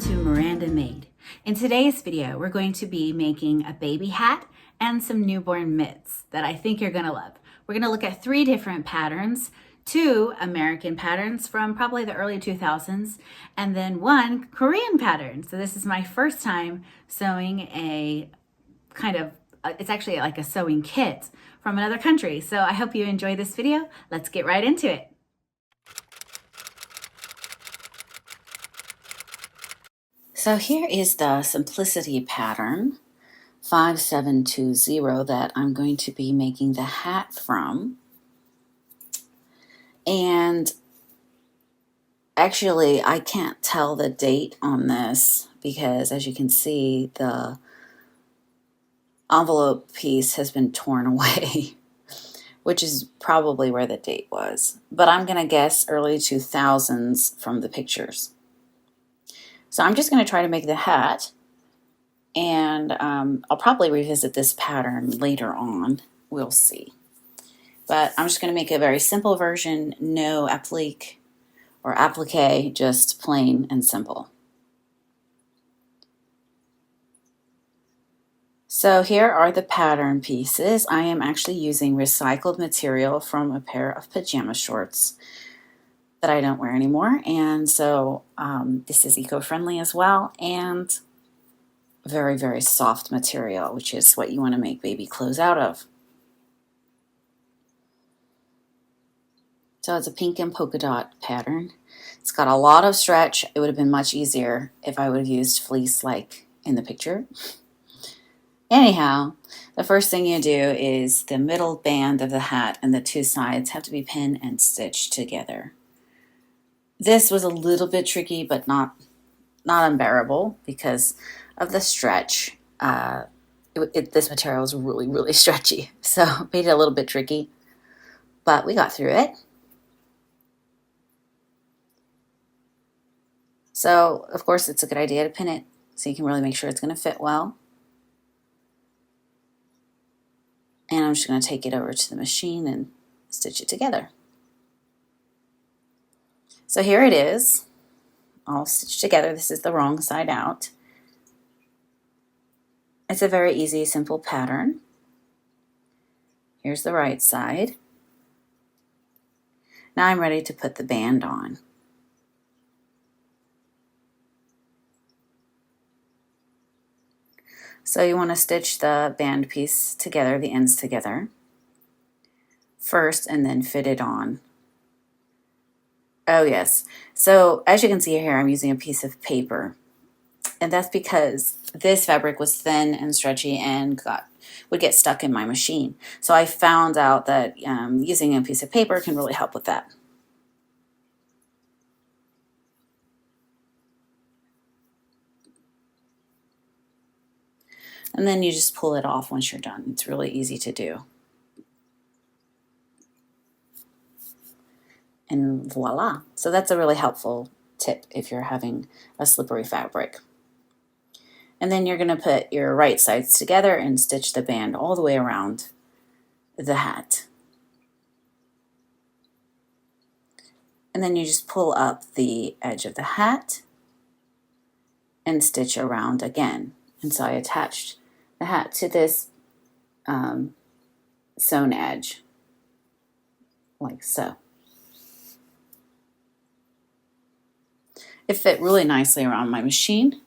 to Miranda Made. In today's video, we're going to be making a baby hat and some newborn mitts that I think you're gonna love. We're gonna look at 3 different patterns, 2 American patterns from probably the early 2000s, and then 1 Korean pattern. So this is my first time sewing a kind of, it's actually like a sewing kit from another country. So I hope you enjoy this video. Let's get right into it. So here is the Simplicity pattern 5720 that I'm going to be making the hat from. And actually, I can't tell the date on this because, as you can see, the envelope piece has been torn away, which is probably where the date was. But I'm going to guess early 2000s from the pictures. So I'm just going to try to make the hat, and I'll probably revisit this pattern later on. We'll see. But I'm just going to make a very simple version, no applique or applique, just plain and simple. So here are the pattern pieces. I am actually using recycled material from a pair of pajama shorts that I don't wear anymore, and so this is eco-friendly as well, and very, very soft material, which is what you want to make baby clothes out of. So it's a pink and polka dot pattern. It's got a lot of stretch. It would have been much easier if I would have used fleece like in the picture. Anyhow, the first thing you do is the middle band of the hat and the 2 sides have to be pinned and stitched together. This was a little bit tricky, but not unbearable because of the stretch. This material is really, really stretchy, so it made it a little bit tricky, but we got through it. So, of course, it's a good idea to pin it so you can really make sure it's going to fit well. And I'm just going to take it over to the machine and stitch it together. So here it is, all stitched together. This is the wrong side out. It's a very easy, simple pattern. Here's the right side. Now I'm ready to put the band on. So you want to stitch the band piece together, the ends together first, and then fit it on. Oh yes, so as you can see here, I'm using a piece of paper, and that's because this fabric was thin and stretchy and would get stuck in my machine. So I found out that using a piece of paper can really help with that. And then you just pull it off once you're done. It's really easy to do. And voila. So that's a really helpful tip if you're having a slippery fabric. And then you're going to put your right sides together and stitch the band all the way around the hat. And then you just pull up the edge of the hat and stitch around again. And so I attached the hat to this sewn edge, like so. It fit really nicely around my machine,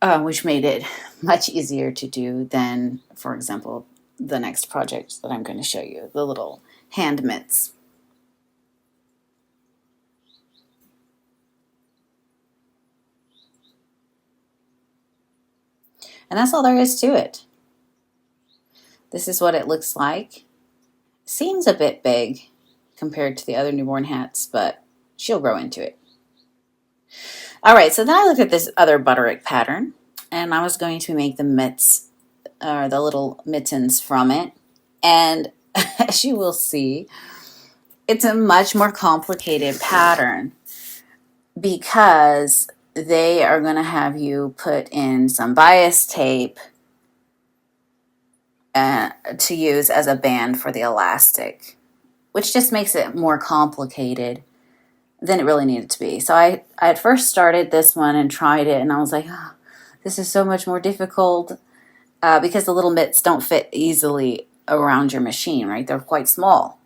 which made it much easier to do than, for example, the next project that I'm going to show you, the little hand mitts. And that's all there is to it. This is what it looks like. Seems a bit big compared to the other newborn hats, but she'll grow into it. All right, so then I looked at this other butterick pattern, and I was going to make the mitts, or the little mittens from it. And as you will see, it's a much more complicated pattern because they are going to have you put in some bias tape to use as a band for the elastic, which just makes it more complicated than it really needed to be. So I had first started this one and tried it, and I was like, oh, this is so much more difficult because the little mitts don't fit easily around your machine, right? They're quite small.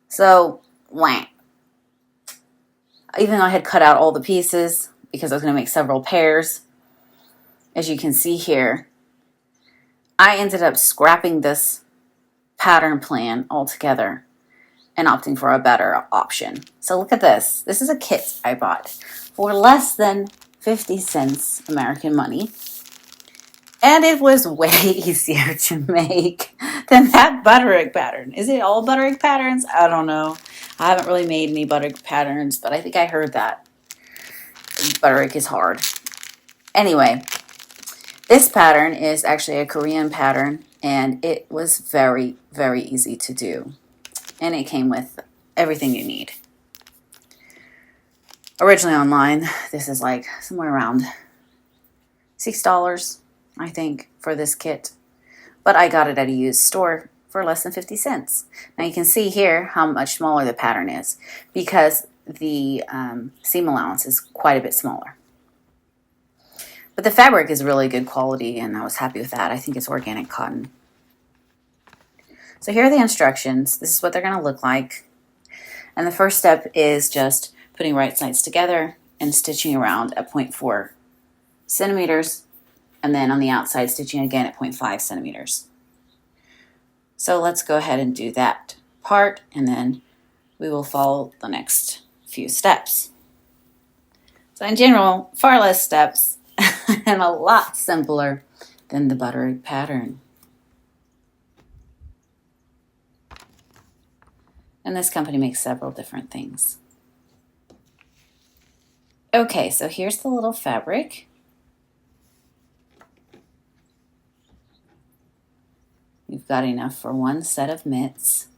So, wham. Even though I had cut out all the pieces because I was going to make several pairs, as you can see here, I ended up scrapping this pattern plan altogether and opting for a better option. So look at this. This is a kit I bought for less than 50 cents American money. And it was way easier to make than that butter egg pattern. Is it all butter egg patterns? I don't know. I haven't really made any butter egg patterns, but I think I heard that butter egg is hard. Anyway, this pattern is actually a Korean pattern, and it was very, very easy to do. And it came with everything you need. Originally online, this is like somewhere around $6, I think, for this kit. But I got it at a used store for less than 50 cents. Now you can see here how much smaller the pattern is because the seam allowance is quite a bit smaller. But the fabric is really good quality, and I was happy with that. I think it's organic cotton. So here are the instructions. This is what they're going to look like. And the first step is just putting right sides together and stitching around at 0.4 centimeters. And then on the outside, stitching again at 0.5 centimeters. So let's go ahead and do that part, and then we will follow the next few steps. So in general, far less steps and a lot simpler than the butter egg pattern. And this company makes several different things. Okay, so here's the little fabric. You've got enough for one set of mitts.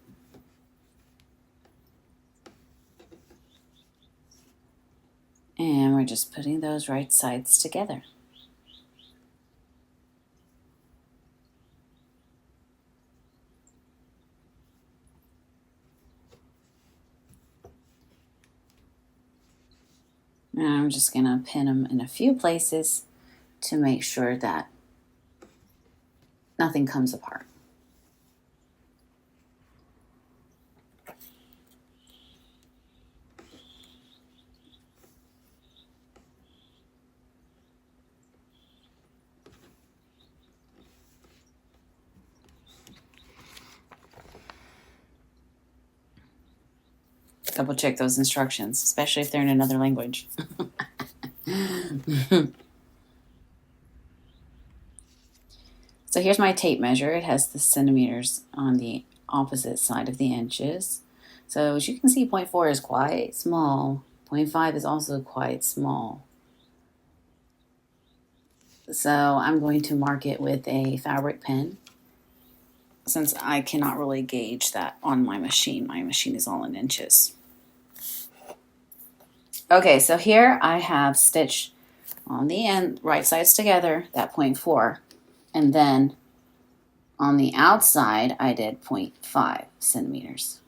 And we're just putting those right sides together. And I'm just going to pin them in a few places to make sure that nothing comes apart. Double check those instructions, especially if they're in another language. So here's my tape measure. It has the centimeters on the opposite side of the inches. So as you can see, 0.4 is quite small. 0.5 is also quite small. So I'm going to mark it with a fabric pen, since I cannot really gauge that on my machine. My machine is all in inches. Okay, so here I have stitched on the end, right sides together, that 0.4. And then on the outside, I did 0.5 centimeters.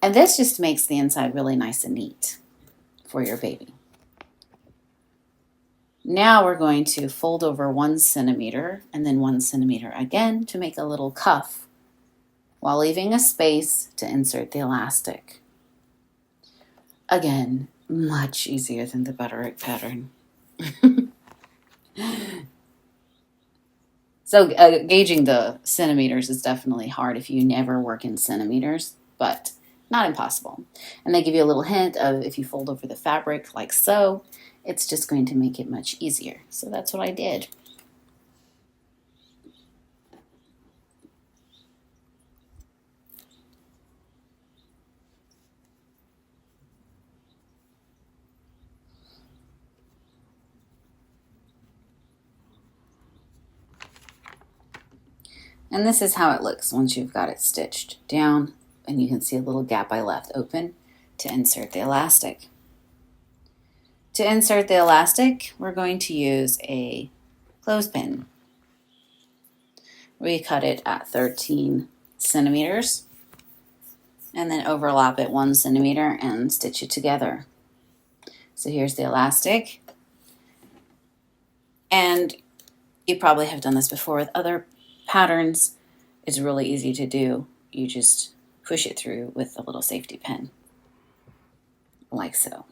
And this just makes the inside really nice and neat for your baby. Now we're going to fold over 1 centimeter and then 1 centimeter again to make a little cuff while leaving a space to insert the elastic. Again, much easier than the butter egg pattern. So gauging the centimeters is definitely hard if you never work in centimeters, but not impossible. And they give you a little hint of if you fold over the fabric like so, it's just going to make it much easier. So that's what I did. And this is how it looks once you've got it stitched down, and you can see a little gap I left open to insert the elastic. To insert the elastic, we're going to use a clothespin. We cut it at 13 centimeters. and then overlap it 1 centimeter and stitch it together. So here's the elastic. And you probably have done this before with other patterns. It's really easy to do. You just push it through with a little safety pin, like so.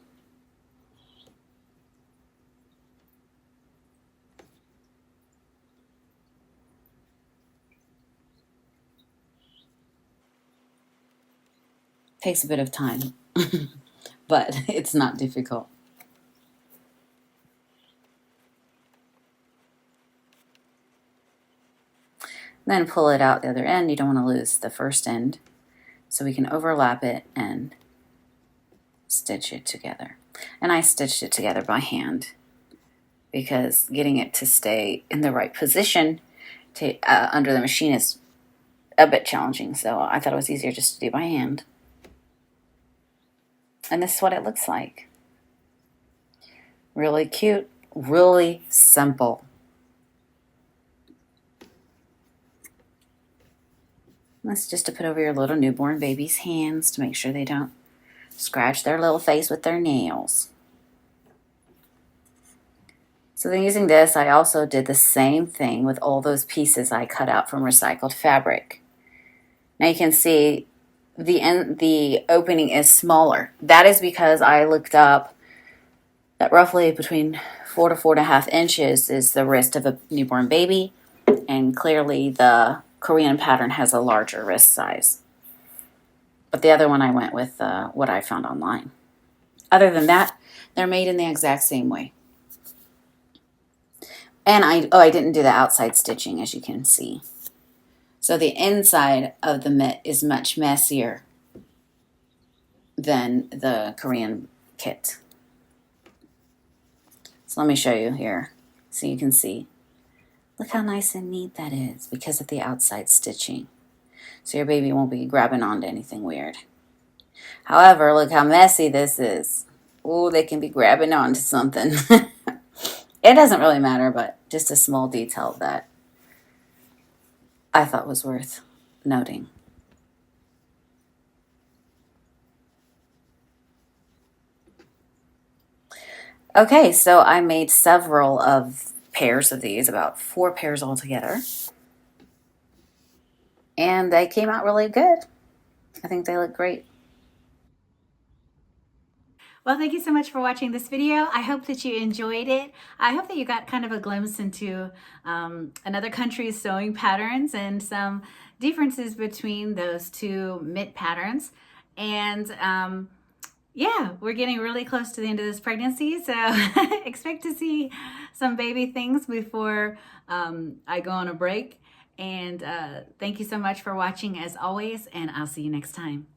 Takes a bit of time, but it's not difficult. Then pull it out the other end. You don't want to lose the first end. So we can overlap it and stitch it together. And I stitched it together by hand because getting it to stay in the right position under the machine is a bit challenging. So I thought it was easier just to do by hand. And this is what it looks like. Really cute, really simple. That's just to put over your little newborn baby's hands to make sure they don't scratch their little face with their nails. So then using this, I also did the same thing with all those pieces I cut out from recycled fabric. Now you can see the opening is smaller. That is because I looked up that roughly between 4 to 4.5 inches is the wrist of a newborn baby, and clearly the Korean pattern has a larger wrist size. But the other one I went with what I found online. Other than that, they're made in the exact same way. And I didn't do the outside stitching, as you can see. So the inside of the mitt is much messier than the Korean kit. So let me show you here so you can see. Look how nice and neat that is because of the outside stitching. So your baby won't be grabbing onto anything weird. However, look how messy this is. Oh, they can be grabbing onto something. It doesn't really matter, but just a small detail that I thought was worth noting. Okay, so I made several of pairs of these, about 4 pairs altogether. And they came out really good. I think they look great. Well, thank you so much for watching this video. I hope that you enjoyed it. I hope that you got kind of a glimpse into another country's sewing patterns and some differences between those two mitt patterns. And yeah, we're getting really close to the end of this pregnancy, so expect to see some baby things before I go on a break. And thank you so much for watching as always, and I'll see you next time.